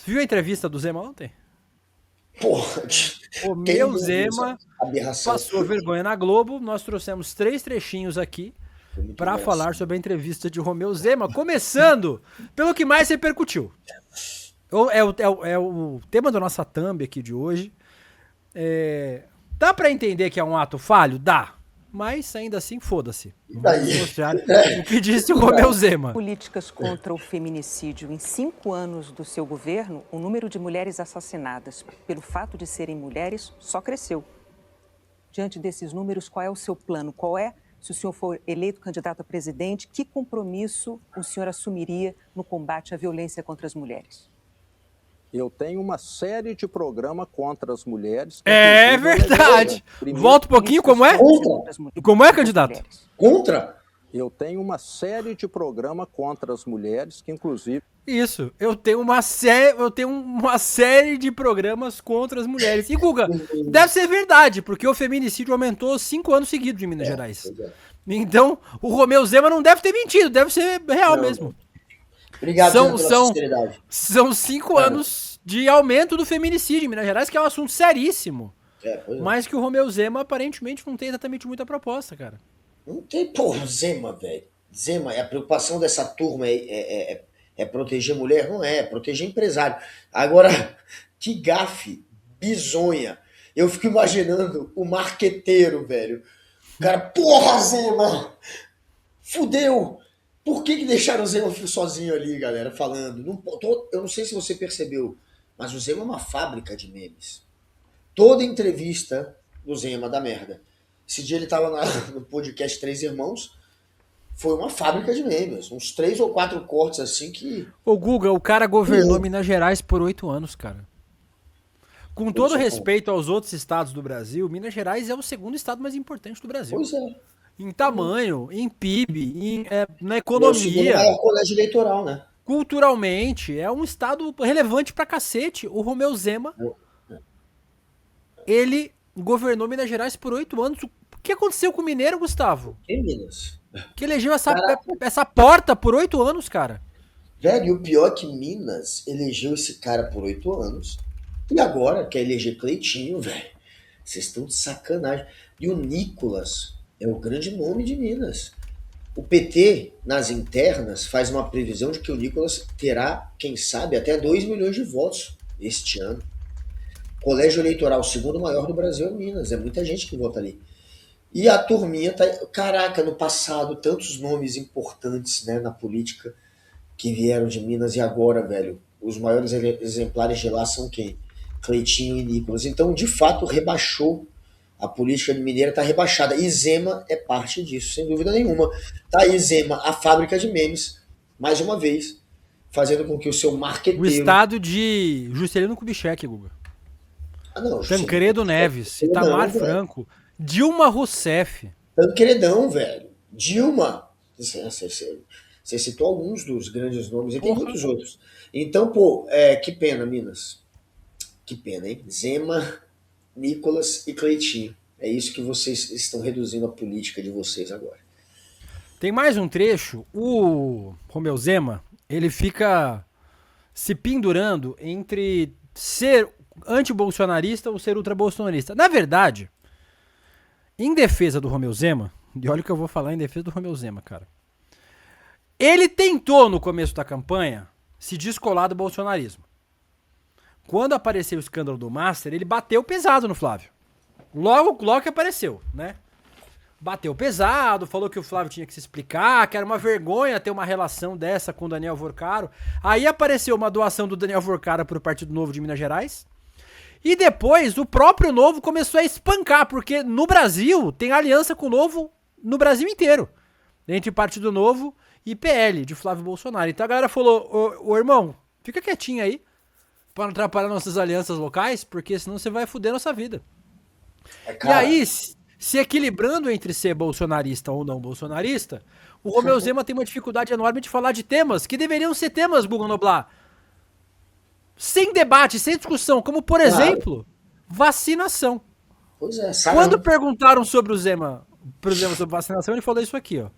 Viu a entrevista do Zema ontem? Porra, O quem meu não viu essa Zema aberração? passou vergonha na Globo. Nós trouxemos 3 trechinhos aqui Foi muito para engraçado. falar sobre a entrevista de Romeu Zema, começando pelo que mais repercutiu. É o tema da nossa thumb aqui de hoje. Dá para entender que é um ato falho? Dá. Mas ainda assim, foda-se. Vamos Daí? mostrar o que disse o Romeu Zema. Políticas contra o feminicídio. Em 5 anos do seu governo, o número de mulheres assassinadas pelo fato de serem mulheres só cresceu. Diante desses números, qual é o seu plano? Se o senhor for eleito candidato a presidente, que compromisso o senhor assumiria no combate à violência contra as mulheres? Eu tenho uma série de programas contra as mulheres. É verdade. Volta um pouquinho, como é? Contra? Como é, candidato? Contra? Eu tenho uma série de programas contra as mulheres, que inclusive... Isso, eu tenho uma série de programas contra as mulheres. E, Guga, deve ser verdade, porque o feminicídio aumentou 5 anos seguidos em Minas Gerais. Então, o Romeu Zema não deve ter mentido, deve ser real mesmo. Obrigado pela sinceridade. São 5 anos de aumento do feminicídio em Minas Gerais, que é um assunto seríssimo. Mas que o Romeu Zema aparentemente não tem exatamente muita proposta, cara. Não tem, porra, Zema, velho. Zema, a preocupação dessa turma é proteger mulher? Não é proteger empresário. Agora, que gafe bizonha. Eu fico imaginando o marqueteiro, velho. O cara, porra, Zema! Fudeu! Por que deixaram o Zema sozinho ali, galera, falando? Eu não sei se você percebeu, mas o Zema é uma fábrica de memes. Toda entrevista do Zema dá merda. Esse dia ele tava no podcast Três Irmãos, foi uma fábrica de memes. Uns 3 ou 4 cortes assim que... Ô, Guga, o cara governou Minas Gerais por 8 anos, cara. Com todo respeito aos outros estados do Brasil, Minas Gerais é o segundo estado mais importante do Brasil. Pois é. Em tamanho, em PIB, na economia. É o colégio eleitoral, né? Culturalmente, é um estado relevante pra cacete. O Romeu Zema, ele governou Minas Gerais por 8 anos. O que aconteceu com o Mineiro, Gustavo? Em Minas. Que elegeu essa porta por 8 anos, cara. Velho, e o pior é que Minas elegeu esse cara por 8 anos. E agora quer eleger Cleitinho, velho. Vocês estão de sacanagem. E o Nicolas é o grande nome de Minas. O PT, nas internas, faz uma previsão de que o Nicolas terá, quem sabe, até 2 milhões de votos este ano. Colégio eleitoral, o segundo maior do Brasil é Minas. É muita gente que vota ali. E a turminha tá... Caraca, no passado, tantos nomes importantes, né, na política que vieram de Minas, e agora, velho, os maiores exemplares de lá são quem? Cleitinho e Nicolas. Então, de fato, rebaixou. A política mineira está rebaixada. E Zema é parte disso, sem dúvida nenhuma. Tá aí Zema, a fábrica de memes, mais uma vez, fazendo com que o seu marqueteiro... O estado de Juscelino Kubitschek, Guga. Tancredo Neves, Itamar Franco, Dilma Rousseff. Tancredão, velho. Dilma. Você citou alguns dos grandes nomes, e tem muitos outros. Então, pô, que pena, Minas. Que pena, hein? Zema, Nicolas e Cleitinho. É isso que vocês estão reduzindo a política de vocês agora. Tem mais um trecho. O Romeu Zema, ele fica se pendurando entre ser anti-bolsonarista ou ser ultra-bolsonarista. Na verdade, em defesa do Romeu Zema, e olha o que eu vou falar em defesa do Romeu Zema, cara. Ele tentou, no começo da campanha, se descolar do bolsonarismo. Quando apareceu o escândalo do Master, ele bateu pesado no Flávio. Logo que apareceu, né? Bateu pesado, falou que o Flávio tinha que se explicar, que era uma vergonha ter uma relação dessa com o Daniel Vorcaro. Aí apareceu uma doação do Daniel Vorcaro para o Partido Novo de Minas Gerais. E depois o próprio Novo começou a espancar, porque no Brasil tem aliança com o Novo no Brasil inteiro. Entre Partido Novo e PL, de Flávio Bolsonaro. Então a galera falou, ô irmão, fica quietinho aí, para não atrapalhar nossas alianças locais, porque senão você vai foder nossa vida. E aí, se equilibrando entre ser bolsonarista ou não bolsonarista, o Romeu Zema tem uma dificuldade enorme de falar de temas que deveriam ser temas, Guga Noblar, sem debate, sem discussão, como, por exemplo, vacinação. Pois é, quando perguntaram sobre o Zema, sobre vacinação, ele falou isso aqui, ó.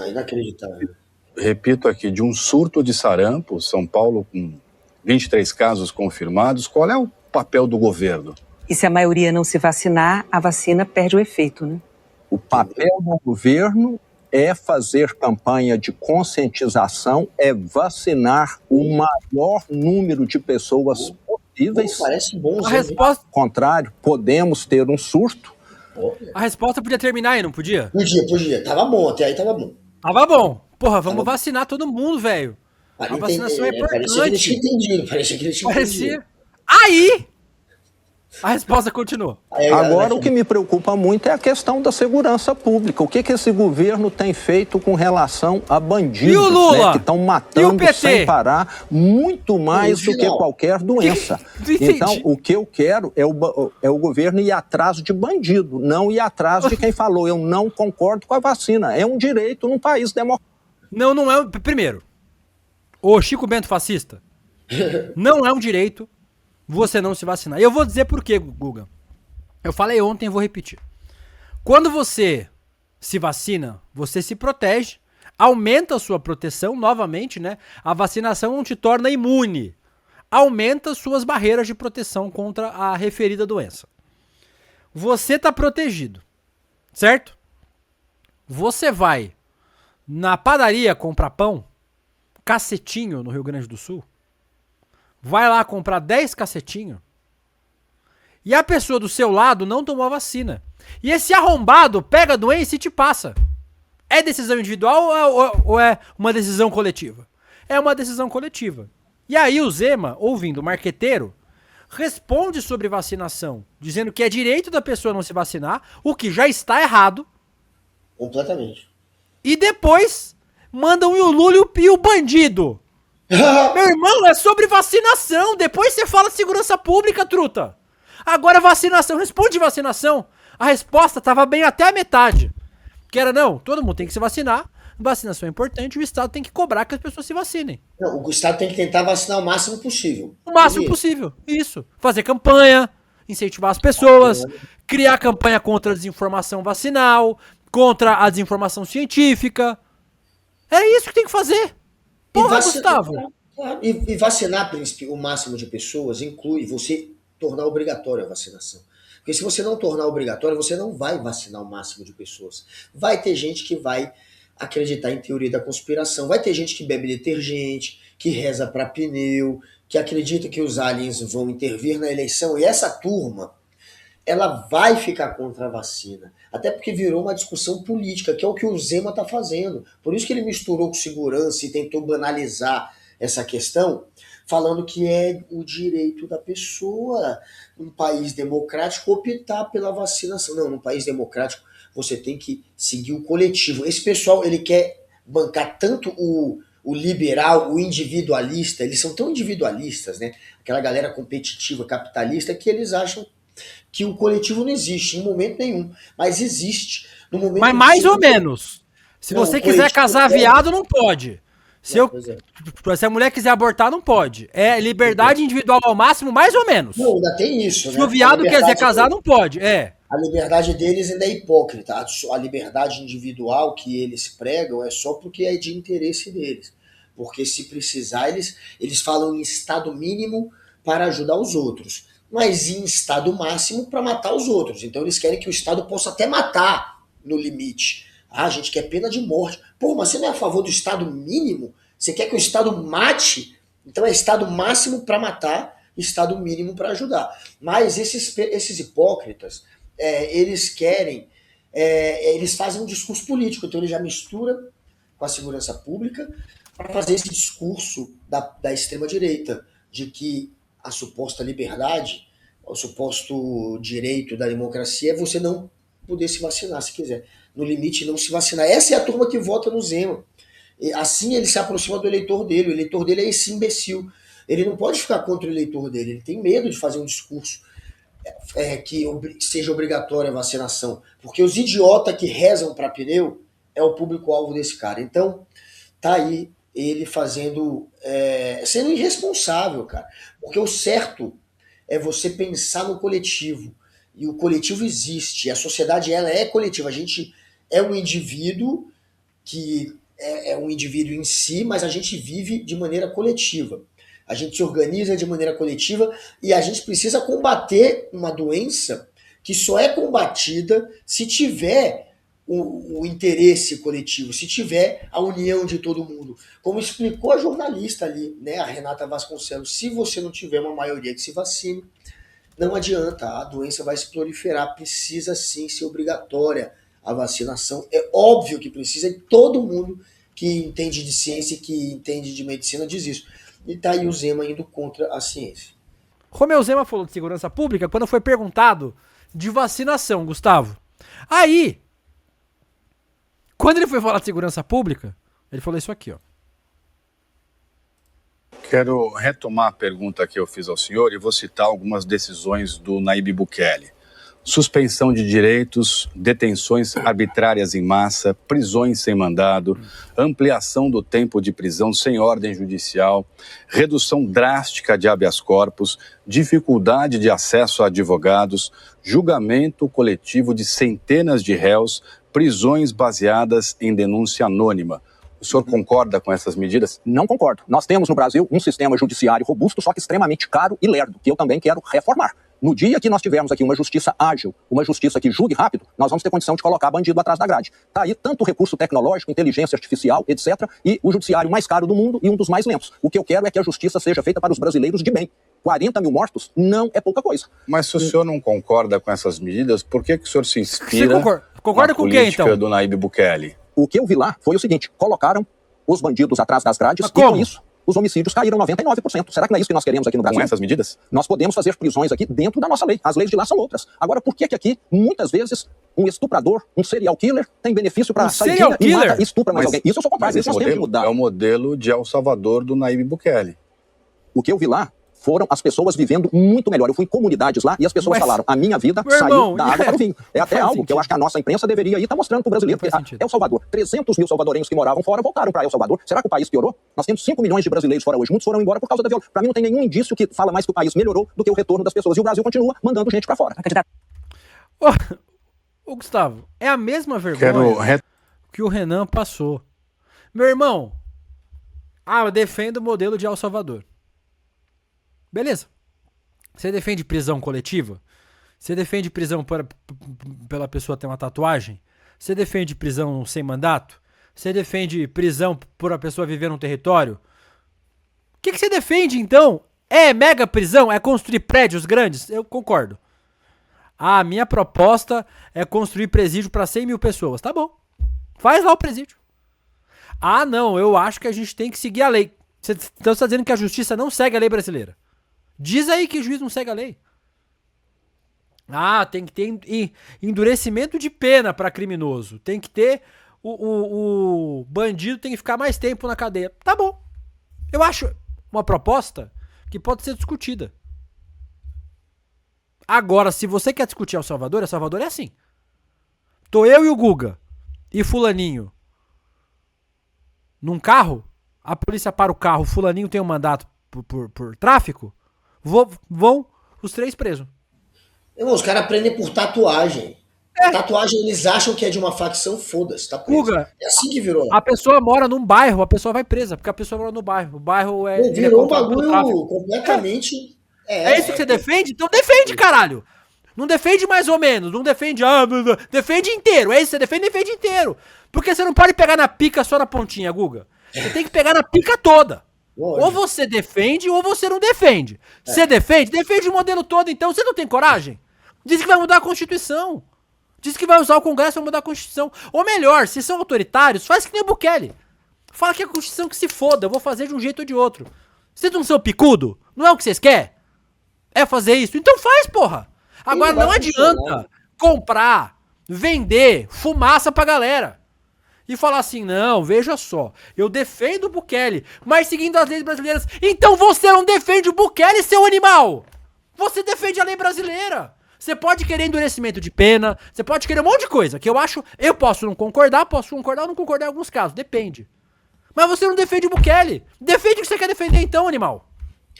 Inacreditável. Repito aqui, de um surto de sarampo, São Paulo com 23 casos confirmados. Qual é o papel do governo? E se a maioria não se vacinar, a vacina perde o efeito, né? O papel do governo é fazer campanha de conscientização, é vacinar o maior número de pessoas possíveis. Parece bom. A resposta, Ao contrário, podemos ter um surto. a resposta podia terminar aí, não podia? Podia. Tava bom, até aí tava bom. Tava bom. Porra, vamos vacinar todo mundo, velho. A vacinação é Parecia que ele tinha importante. entendido. Parecia. Aí! A resposta continua. Aí a galera Agora, vai o que me preocupa muito é a questão da segurança pública. O que esse governo tem feito com relação a bandidos, E o Lula? né, que estão E o matando PT? sem parar, muito mais do que Original. qualquer doença. Entendi. Então, o que eu quero é o governo ir atrás de bandido, não ir atrás de quem falou. Eu não concordo com a vacina. É um direito num país democrático. Não é. Primeiro, o Chico Bento fascista, não é um direito você não se vacinar. E eu vou dizer por quê, Guga. Eu falei ontem e vou repetir. Quando você se vacina, você se protege, aumenta a sua proteção, novamente, né? A vacinação não te torna imune. Aumenta suas barreiras de proteção contra a referida doença. Você tá protegido, certo? Você vai na padaria comprar pão, cacetinho no Rio Grande do Sul, vai lá comprar 10 cacetinhos e a pessoa do seu lado não tomou a vacina. E esse arrombado pega a doença e te passa. É decisão individual ou é uma decisão coletiva? É uma decisão coletiva. E aí o Zema, ouvindo o marqueteiro, responde sobre vacinação, dizendo que é direito da pessoa não se vacinar, o que já está errado. Completamente. E depois mandam o Lula e o bandido. Meu irmão, é sobre vacinação. Depois você fala de segurança pública, truta. Agora vacinação. Responde vacinação. A resposta tava bem até a metade. Que era, não, todo mundo tem que se vacinar. Vacinação é importante. O Estado tem que cobrar que as pessoas se vacinem. Não, o Estado tem que tentar vacinar o máximo possível. O máximo possível. Isso. Fazer campanha, incentivar as pessoas, criar campanha contra a desinformação vacinal, contra a desinformação científica. É isso que tem que fazer. Porra, Gustavo. E vacinar o máximo de pessoas inclui você tornar obrigatória a vacinação. Porque se você não tornar obrigatória, você não vai vacinar o máximo de pessoas. Vai ter gente que vai acreditar em teoria da conspiração. Vai ter gente que bebe detergente, que reza para pneu, que acredita que os aliens vão intervir na eleição. E essa turma, ela vai ficar contra a vacina. Até porque virou uma discussão política, que é o que o Zema está fazendo. Por isso que ele misturou com segurança e tentou banalizar essa questão, falando que é o direito da pessoa, num país democrático, optar pela vacinação. Não, num país democrático, você tem que seguir o coletivo. Esse pessoal, ele quer bancar tanto o liberal, o individualista, eles são tão individualistas, né? Aquela galera competitiva, capitalista, que eles acham que o coletivo não existe em momento nenhum, mas existe no momento. Mas mais ou menos. Se Não, você o quiser coletivo casar viado, não pode. Se a mulher quiser abortar, não pode. É liberdade individual ao máximo, mais ou menos. Não, ainda tem isso, Se né? o viado quiser casar, não pode. É. A liberdade deles ainda é hipócrita. A liberdade individual que eles pregam é só porque é de interesse deles. Porque se precisar, eles falam em estado mínimo para ajudar os outros, mas em estado máximo para matar os outros. Então eles querem que o Estado possa até matar no limite. Ah, a gente quer pena de morte. Pô, mas você não é a favor do estado mínimo? Você quer que o Estado mate? Então é estado máximo para matar, estado mínimo para ajudar. Mas esses hipócritas, eles querem, eles fazem um discurso político. Então ele já mistura com a segurança pública para fazer esse discurso da extrema-direita, de que a suposta liberdade, o suposto direito da democracia é você não poder se vacinar se quiser. No limite, não se vacinar. Essa é a turma que vota no Zema. E assim ele se aproxima do eleitor dele. O eleitor dele é esse imbecil. Ele não pode ficar contra o eleitor dele. Ele tem medo de fazer um discurso que seja obrigatória a vacinação. Porque os idiotas que rezam para pneu é o público-alvo desse cara. Então, tá aí ele fazendo, sendo irresponsável, cara. Porque o certo é você pensar no coletivo. E o coletivo existe. A sociedade, ela é coletiva. A gente é um indivíduo que é um indivíduo em si, mas a gente vive de maneira coletiva. A gente se organiza de maneira coletiva e a gente precisa combater uma doença que só é combatida se tiver o interesse coletivo, se tiver a união de todo mundo. Como explicou a jornalista ali, né, a Renata Vasconcelos, se você não tiver uma maioria que se vacine, não adianta, a doença vai se proliferar, precisa sim ser obrigatória a vacinação. É óbvio que precisa, e todo mundo que entende de ciência e que entende de medicina diz isso. E tá aí o Zema indo contra a ciência. Romeu Zema falou de segurança pública quando foi perguntado de vacinação, Gustavo. Aí, quando ele foi falar de segurança pública, ele falou isso aqui, ó. Quero retomar a pergunta que eu fiz ao senhor e vou citar algumas decisões do Nayib Bukele. Suspensão de direitos, detenções arbitrárias em massa, prisões sem mandado, ampliação do tempo de prisão sem ordem judicial, redução drástica de habeas corpus, dificuldade de acesso a advogados, julgamento coletivo de centenas de réus, prisões baseadas em denúncia anônima. O senhor concorda com essas medidas? Não concordo. Nós temos no Brasil um sistema judiciário robusto, só que extremamente caro e lerdo, que eu também quero reformar. No dia que nós tivermos aqui uma justiça ágil, uma justiça que julgue rápido, nós vamos ter condição de colocar bandido atrás da grade. Tá aí tanto recurso tecnológico, inteligência artificial, etc., e o judiciário mais caro do mundo e um dos mais lentos. O que eu quero é que a justiça seja feita para os brasileiros de bem. 40 mil mortos não é pouca coisa. Mas se o senhor não concorda com essas medidas, por que o senhor se inspira concorda na com quem, política então? do Nayib Bukele? O que eu vi lá foi o seguinte, colocaram os bandidos atrás das grades Mas e como? com isso os homicídios caíram 99%. Será que não é isso que nós queremos aqui no Brasil? Com essas medidas? Nós podemos fazer prisões aqui dentro da nossa lei. As leis de lá são outras. Agora, por que aqui, muitas vezes, um estuprador, um serial killer, tem benefício para sair serial e mata killer? e estupra mais alguém? Isso eu sou contrário, isso nós temos que mudar. É o modelo de El Salvador do Nayib Bukele. O que eu vi lá foram as pessoas vivendo muito melhor. Eu fui em comunidades lá e as pessoas falaram, a minha vida Meu saiu irmão, da água para o vinho. É até faz algo sentido. que eu acho que a nossa imprensa deveria estar mostrando para o brasileiro. Não faz Porque sentido. El Salvador, 300 mil salvadorenhos que moravam fora voltaram para El Salvador. Será que o país piorou? Nós temos 5 milhões de brasileiros fora hoje. Muitos foram embora por causa da violência. Para mim não tem nenhum indício que fala mais que o país melhorou do que o retorno das pessoas. E o Brasil continua mandando gente para fora. Ô, Gustavo, é a mesma vergonha que o Renan passou. Meu irmão, eu defendo o modelo de El Salvador. Beleza. Você defende prisão coletiva? Você defende prisão pela pessoa ter uma tatuagem? Você defende prisão sem mandato? Você defende prisão por a pessoa viver num território? O que você defende, então? É mega prisão? É construir prédios grandes? Eu concordo. A minha proposta é construir presídio para 100 mil pessoas. Tá bom. Faz lá o presídio. Não, eu acho que a gente tem que seguir a lei. Então você está dizendo que a justiça não segue a lei brasileira. Diz aí que o juiz não segue a lei. Tem que ter endurecimento de pena para criminoso. Tem que ter o bandido tem que ficar mais tempo na cadeia. Tá bom. Eu acho uma proposta que pode ser discutida. Agora, se você quer discutir El Salvador é assim. Tô eu e o Guga e fulaninho num carro, a polícia para o carro, o fulaninho tem um mandato por tráfico, vão os 3 presos. Irmão, os caras aprendem por tatuagem. Tatuagem eles acham que é de uma facção, foda-se, tá preso. Guga, É assim que virou. a pessoa mora num bairro, a pessoa vai presa, porque a pessoa mora no bairro. O bairro é. Virou um bagulho completamente. É isso que você defende? Então defende, caralho! Não defende mais ou menos, não defende. Defende inteiro. É isso, você defende inteiro. Porque você não pode pegar na pica só na pontinha, Guga. Você tem que pegar na pica toda. Lógico. Ou você defende ou você não defende. Você defende o modelo todo, então você não tem coragem? Diz que vai mudar a Constituição. Diz que vai usar o Congresso para mudar a Constituição. Ou melhor, se são autoritários, faz que nem o Bukele. Fala que é a Constituição que se foda, eu vou fazer de um jeito ou de outro. Vocês não são picudo? Não é o que vocês querem? É fazer isso? Então faz, porra! Agora não adianta comprar, vender fumaça pra galera. E falar assim, não, veja só, eu defendo o Bukele, mas seguindo as leis brasileiras. Então você não defende o Bukele, seu animal! Você defende a lei brasileira. Você pode querer endurecimento de pena, você pode querer um monte de coisa, que eu posso não concordar, posso concordar ou não concordar em alguns casos, depende. Mas você não defende o Bukele. Defende o que você quer defender então, animal.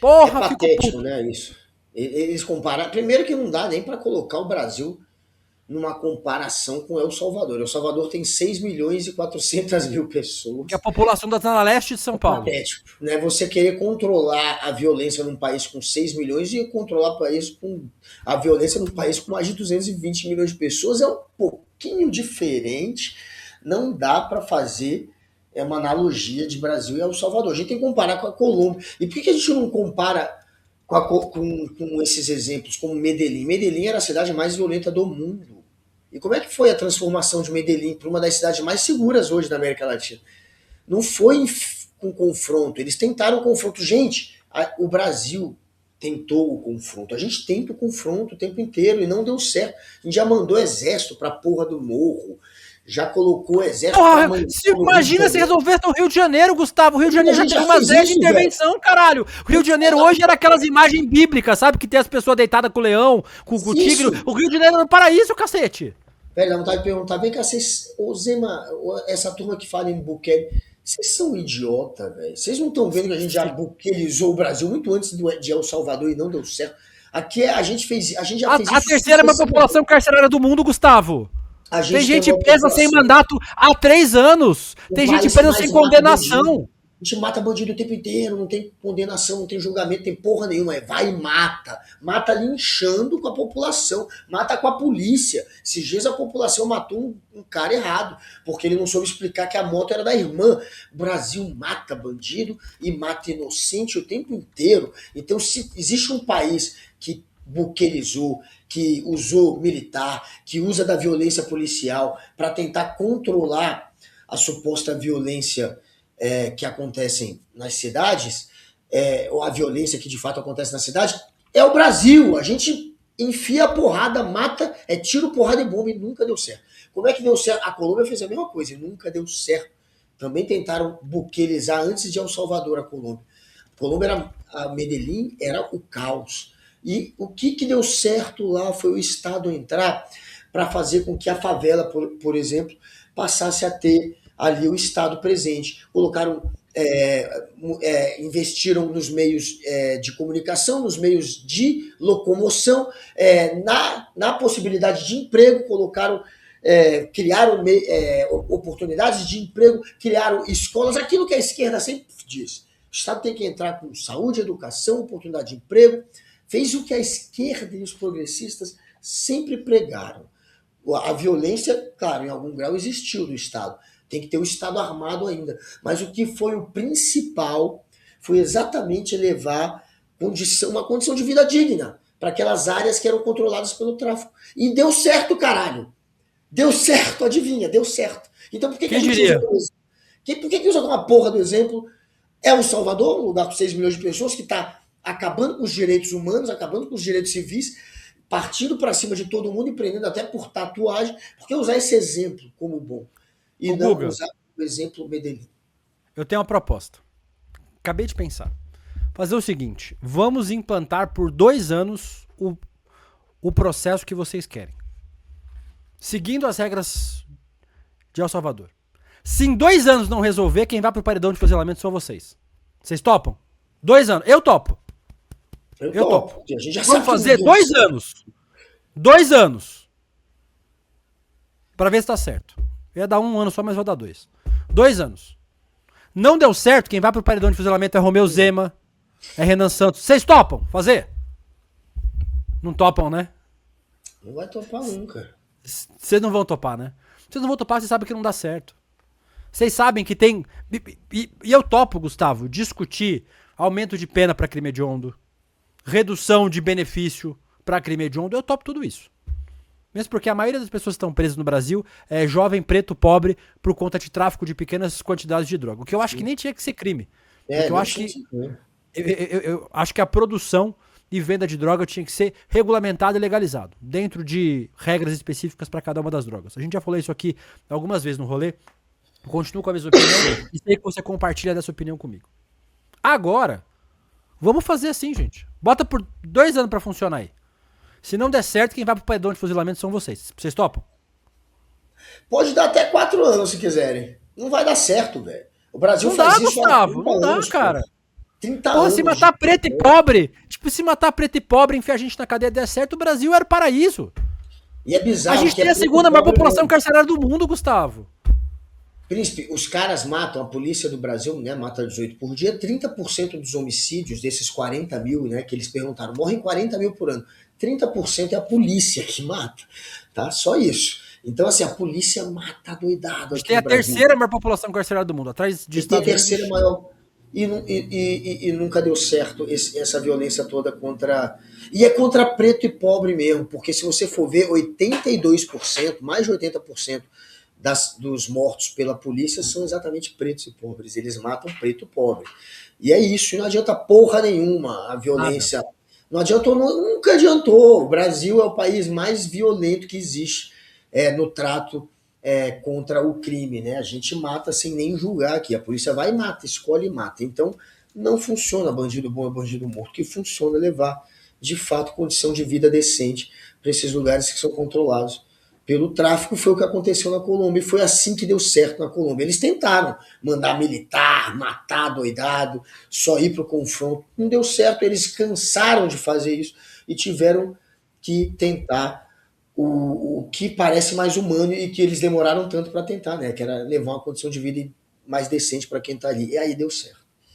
Porra, é patético, né, isso. Eles comparam. Primeiro que não dá nem pra colocar o Brasil numa comparação com El Salvador. El Salvador tem 6.400.000 pessoas. Que é a população da Zona Leste de São Paulo. Patético, né? Você querer controlar a violência num país com 6 milhões e controlar a violência num país com mais de 220 milhões de pessoas é um pouquinho diferente. Não dá para fazer uma analogia de Brasil e El Salvador. A gente tem que comparar com a Colômbia. E por que a gente não compara com esses exemplos como Medellín? Medellín era a cidade mais violenta do mundo. E como é que foi a transformação de Medellín para uma das cidades mais seguras hoje da América Latina? Não foi com confronto. Eles tentaram o confronto. Gente, o Brasil tentou o confronto. A gente tenta o confronto o tempo inteiro e não deu certo. A gente já mandou exército pra porra do morro. Já colocou exército pra imagina se resolvesse no Rio de Janeiro, Gustavo. O Rio de Janeiro já teve uma série de intervenção, caralho. O Rio de Janeiro hoje era aquelas imagens bíblicas, sabe? Que tem as pessoas deitadas com o leão, com o tigre. O Rio de Janeiro era um paraíso, cacete. Velho, dá vontade de perguntar, vem cá, vocês, ô Zema, essa turma que fala em Bukele, vocês são idiota, velho. Vocês não estão vendo que a gente já bukelizou o Brasil muito antes de El Salvador e não deu certo. Aqui a gente já fez isso. A terceira é uma população carcerária do mundo, Gustavo. Tem gente presa sem mandato há 3 anos. Tem gente presa sem condenação. A gente mata bandido o tempo inteiro, não tem condenação, não tem julgamento, não tem porra nenhuma. Vai e mata. Mata linchando com a população. Mata com a polícia. Esses dias a população matou um cara errado, porque ele não soube explicar que a moto era da irmã. O Brasil mata bandido e mata inocente o tempo inteiro. Então, se existe um país que bukelizou, que usou militar, que usa da violência policial para tentar controlar a suposta violência que acontecem nas cidades, ou a violência que de fato acontece na cidade, é o Brasil. A gente enfia a porrada, mata, tiro, porrada e bomba e nunca deu certo. Como é que deu certo? A Colômbia fez a mesma coisa e nunca deu certo. Também tentaram bukelizar antes de El Salvador a Colômbia. A Colômbia a Medellín era o caos. E o que deu certo lá foi o Estado entrar para fazer com que a favela, por exemplo, passasse a ter ali o Estado presente. Colocaram, investiram nos meios de comunicação, nos meios de locomoção, na possibilidade de emprego, criaram oportunidades de emprego, criaram escolas, aquilo que a esquerda sempre diz. O Estado tem que entrar com saúde, educação, oportunidade de emprego. Fez o que a esquerda e os progressistas sempre pregaram. A violência, claro, em algum grau existiu no Estado. Tem que ter o Estado armado ainda. Mas o que foi o principal foi exatamente levar uma condição de vida digna para aquelas áreas que eram controladas pelo tráfico. E deu certo, caralho. Deu certo, adivinha, deu certo. Então por que a gente usa como exemplo? Por que usa como uma porra do exemplo? El Salvador, um lugar com 6 milhões de pessoas que está acabando com os direitos humanos, acabando com os direitos civis, partindo para cima de todo mundo e prendendo até por tatuagem. Por que usar esse exemplo como bom? E não usar o exemplo Medellín? Eu tenho uma proposta. Acabei de pensar. Fazer o seguinte, vamos implantar por 2 anos o processo que vocês querem. Seguindo as regras de El Salvador. Se em 2 anos não resolver, quem vai pro paredão de fuzilamento são vocês. Vocês topam? 2 anos. Eu topo. Eu topo. A gente já vamos fazer 2 anos. 2 anos. Pra ver se tá certo. Eu ia dar 1 ano só, mas vou dar 2. 2 anos. Não deu certo, quem vai pro paredão de fuzilamento é Romeu Zema, é Renan Santos. Vocês topam fazer? Não topam, né? Não vai topar nunca. Vocês não vão topar, né? Vocês não vão topar, vocês sabem que não dá certo. Vocês sabem que tem... E eu topo, Gustavo, discutir aumento de pena pra crime hediondo, redução de benefício pra crime hediondo, eu topo tudo isso. Mesmo porque a maioria das pessoas que estão presas no Brasil é jovem, preto, pobre, por conta de tráfico de pequenas quantidades de droga. O que eu acho que nem tinha que ser crime. Eu acho que a produção e venda de droga tinha que ser regulamentada e legalizado, dentro de regras específicas para cada uma das drogas. A gente já falou isso aqui algumas vezes no rolê. Eu continuo com a mesma opinião e sei que você compartilha dessa opinião comigo. Agora, vamos fazer assim, gente. Bota por 2 anos para funcionar aí. Se não der certo, quem vai pro paredão de fuzilamento são vocês. Vocês topam? Pode dar até 4 anos se quiserem. Não vai dar certo, velho. O Brasil não faz dá, isso Gustavo. Não dá, cara. 30 Pô, anos. se matar preto e pobre, se matar preto e pobre, enfiar a gente na cadeia der certo, o Brasil era o paraíso. E é bizarro. A gente que tem a preto segunda e maior pobre população não. carcerária do mundo, Gustavo. Príncipe, os caras matam, a polícia do Brasil, né, mata 18 por dia, 30% dos homicídios, desses 40 mil, né, que eles perguntaram, morrem 40 mil por ano. 30% é a polícia que mata, tá? Só isso. Então, assim, a polícia mata doidado A gente aqui tem no a Brasil. terceira maior população carcerária do mundo, atrás de E tem a Estados Unidos e terceira China. maior. E nunca deu certo essa violência toda contra. E é contra preto e pobre mesmo, porque se você for ver, 82%, mais de 80% dos mortos pela polícia são exatamente pretos e pobres. Eles matam preto e pobre. E é isso, e não adianta porra nenhuma a violência. Não adiantou, nunca adiantou. O Brasil é o país mais violento que existe no trato contra o crime, né? A gente mata sem nem julgar aqui. A polícia vai e mata, escolhe e mata. Então, não funciona bandido bom e bandido morto. O que funciona é levar, de fato, condição de vida decente para esses lugares que são controlados pelo tráfico. Foi o que aconteceu na Colômbia e foi assim que deu certo na Colômbia. Eles tentaram mandar militar, matar doidado, só ir para o confronto. Não deu certo, eles cansaram de fazer isso e tiveram que tentar o que parece mais humano e que eles demoraram tanto para tentar, né? Que era levar uma condição de vida mais decente para quem está ali. E aí deu certo.